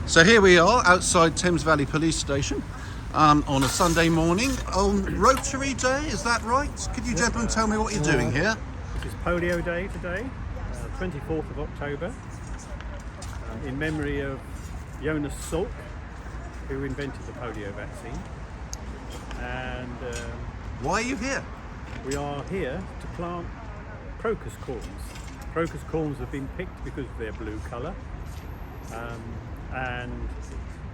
So here we are outside Thames Valley Police Station on a Sunday morning on Rotary Day, is that right? Could you gentlemen tell me what you're doing here? This is Polio Day today, 24th of October, in memory of Jonas Salk, who invented the polio vaccine. And Why are you here? we are here to plant crocus corms. Crocus corms have been picked because of their blue colour, and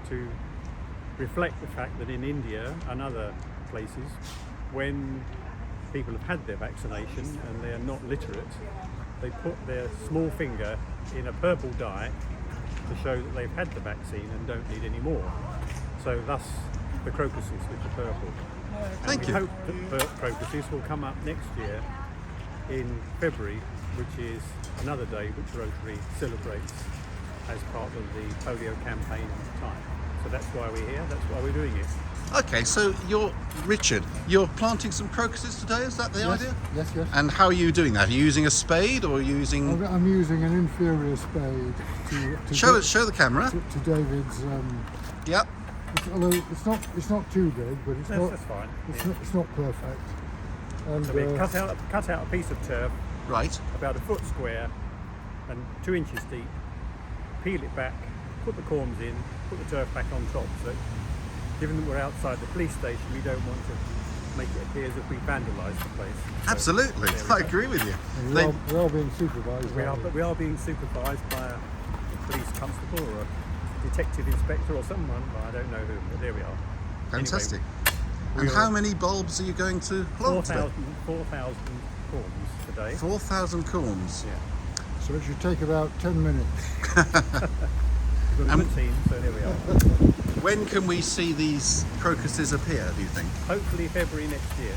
to reflect the fact that in India and other places, when people have had their vaccination and they are not literate, they put their small finger in a purple dye to show that they've had the vaccine and don't need any more. So thus the crocuses, which are purple. Thank you. We hope that the crocuses will come up next year in February, which is another day which Rotary celebrates as part of the polio campaign at the time. So that's why we're here, that's why we're doing it. Okay, so Richard, you're planting some crocuses today, is that the idea? Yes. And how are you doing that? Are you using a spade or using... I'm using an inferior spade to Show the camera. to David's. Yep. Although it's not too big, but That's fine. it's not perfect. And So we cut out a piece of turf Right. about a foot square and 2 inches deep, peel it back, put the corms in, put the turf back on top. So given that we're outside the police station, we don't want to make it appear as if we vandalised the place. So Absolutely, there we I go. agree with you. we are being supervised. We are being supervised by a police constable or a detective inspector or someone, well, I don't know who, but there we are. Fantastic. Anyway, And how many bulbs are you going to plant today? 4,000 corms today. 4,000 corms. Yeah. So it should take about 10 minutes. We've got a good team, so there we are. When can we see these crocuses appear, do you think? Hopefully February next year.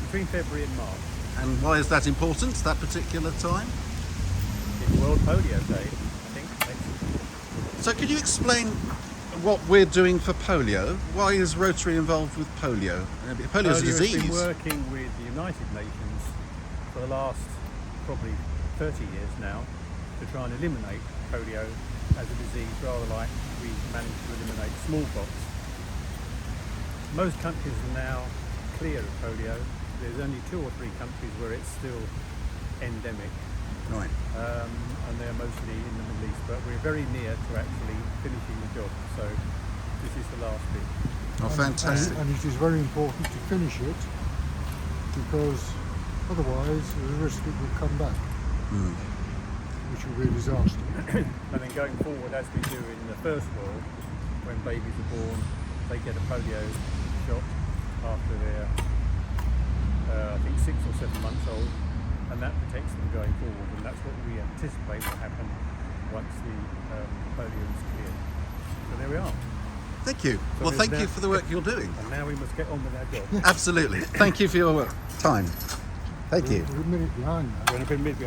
Between February and March. And why is that important, that particular time? It's World Polio Day, I think. Next. So could you explain what we're doing for polio? Why is Rotary involved with polio? Polio is a Polio has been disease. working with the United Nations for the last probably 30 years now to try and eliminate polio as a disease, rather like we managed to eliminate smallpox. Most countries are now clear of polio. There's only 2 or 3 countries where it's still endemic, Right. and they're mostly in the Middle East, but we're very near to actually finishing the job, so this is the last bit. Oh, fantastic. And it is very important to finish it, because otherwise there's a risk it will come back, which will be a disaster. And then going forward, as we do in the First World, when babies are born, they get a polio shot after they're, I think, 6 or 7 months old, and that protects them going forward. And that's what we anticipate will happen once the polio is cleared. So there we are. Thank you. So Well, there's thank now- you for the work you're doing. And now we must get on with our job. Absolutely. Thank you for your time. Thank you. We're a minute behind now. We're in a bit